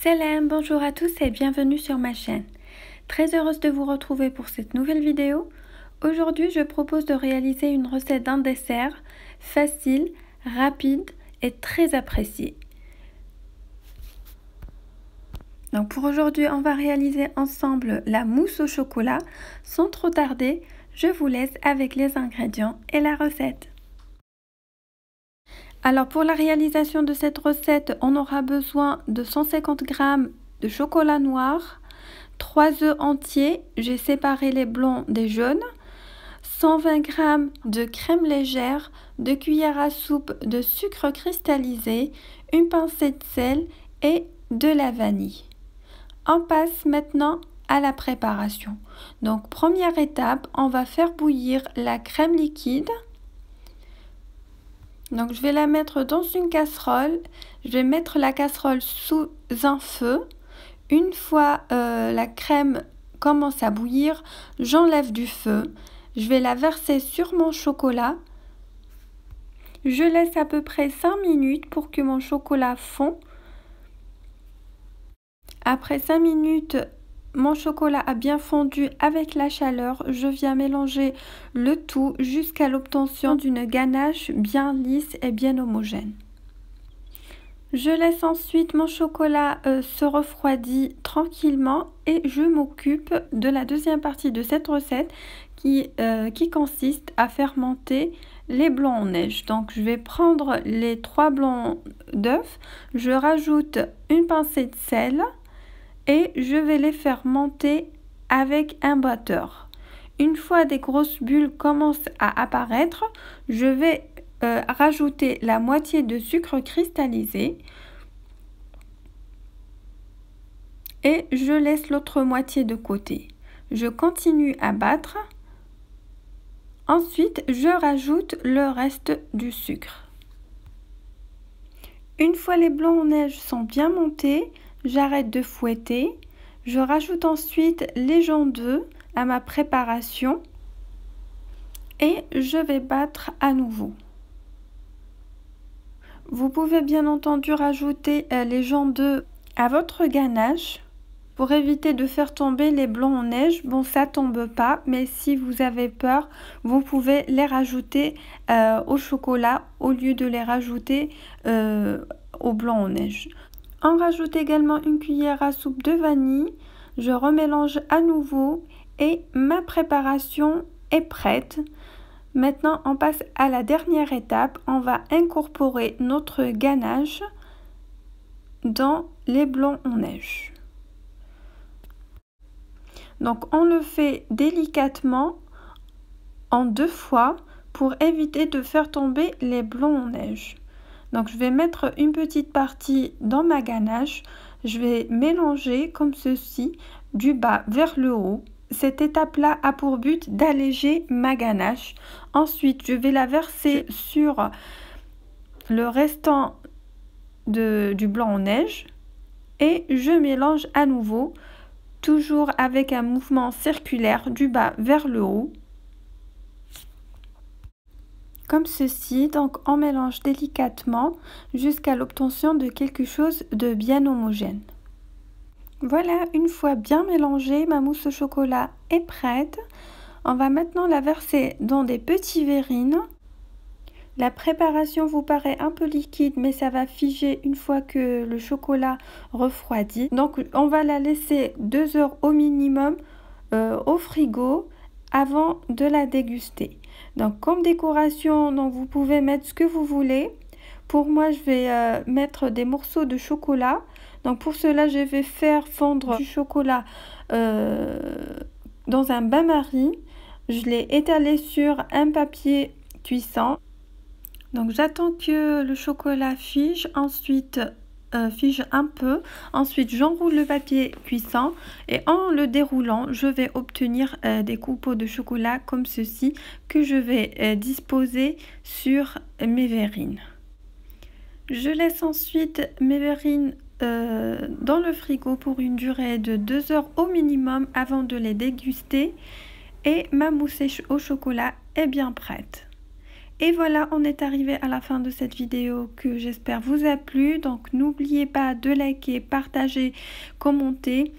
Salam, bonjour à tous et bienvenue sur ma chaîne. Très heureuse de vous retrouver pour cette nouvelle vidéo. Aujourd'hui, je propose de réaliser une recette d'un dessert facile, rapide et très apprécié. Donc pour aujourd'hui, on va réaliser ensemble la mousse au chocolat. Sans trop tarder, je vous laisse avec les ingrédients et la recette. Alors pour la réalisation de cette recette, on aura besoin de 150 g de chocolat noir, 3 œufs entiers, j'ai séparé les blancs des jaunes, 120 g de crème légère, 2 cuillères à soupe de sucre cristallisé, une pincée de sel et de la vanille. On passe maintenant à la préparation. Donc première étape, on va faire bouillir la crème liquide. Donc je vais la mettre dans une casserole. Je vais mettre la casserole sous un feu. Une fois la crème commence à bouillir, j'enlève du feu. Je vais la verser sur mon chocolat. Je laisse à peu près 5 minutes pour que mon chocolat fond. Après 5 minutes, mon chocolat a bien fondu avec la chaleur. Je viens mélanger le tout jusqu'à l'obtention d'une ganache bien lisse et bien homogène. Je laisse ensuite mon chocolat se refroidir tranquillement et je m'occupe de la deuxième partie de cette recette qui consiste à faire monter les blancs en neige. Donc je vais prendre les 3 blancs d'œufs, je rajoute une pincée de sel et je vais les faire monter avec un batteur. Une fois des grosses bulles commencent à apparaître, je vais rajouter la moitié de sucre cristallisé et je laisse l'autre moitié de côté. Je continue à battre. Ensuite, je rajoute le reste du sucre. Une fois les blancs en neige sont bien montés, j'arrête de fouetter. Je rajoute ensuite les jaune d'œuf à ma préparation et je vais battre à nouveau. Vous pouvez bien entendu rajouter les jaune d'œuf à votre ganache pour éviter de faire tomber les blancs en neige. Bon, ça tombe pas, mais si vous avez peur, vous pouvez les rajouter au chocolat au lieu de les rajouter au blanc en neige. On rajoute également une cuillère à soupe de vanille. Je remélange à nouveau et ma préparation est prête. Maintenant, on passe à la dernière étape. On va incorporer notre ganache dans les blancs en neige. Donc, on le fait délicatement en 2 fois pour éviter de faire tomber les blancs en neige. Donc, je vais mettre une petite partie dans ma ganache. Je vais mélanger comme ceci, du bas vers le haut. Cette étape-là a pour but d'alléger ma ganache. Ensuite, je vais la verser sur le restant du blanc en neige et je mélange à nouveau, toujours avec un mouvement circulaire du bas vers le haut. Comme ceci, donc on mélange délicatement jusqu'à l'obtention de quelque chose de bien homogène. Voilà, une fois bien mélangée, ma mousse au chocolat est prête. On va maintenant la verser dans des petits verrines. La préparation vous paraît un peu liquide, mais ça va figer une fois que le chocolat refroidit. Donc on va la laisser 2 heures au minimum au frigo avant de la déguster. Donc comme décoration, donc vous pouvez mettre ce que vous voulez. Pour moi, je vais mettre des morceaux de chocolat. Donc pour cela, je vais faire fondre du chocolat dans un bain-marie. Je l'ai étalé sur un papier cuisson. Donc j'attends que le chocolat fige, ensuite fige un peu. Ensuite, j'enroule le papier cuisson et en le déroulant, je vais obtenir des coupeaux de chocolat comme ceci que je vais disposer sur mes verrines. Je laisse ensuite mes verrines dans le frigo pour une durée de 2 heures au minimum avant de les déguster et ma mousse au chocolat est bien prête. Et voilà, on est arrivé à la fin de cette vidéo que j'espère vous a plu. Donc n'oubliez pas de liker, partager, commenter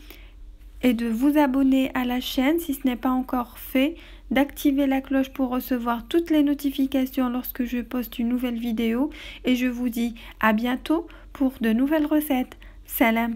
et de vous abonner à la chaîne si ce n'est pas encore fait, d'activer la cloche pour recevoir toutes les notifications lorsque je poste une nouvelle vidéo. Et je vous dis à bientôt pour de nouvelles recettes. Salam!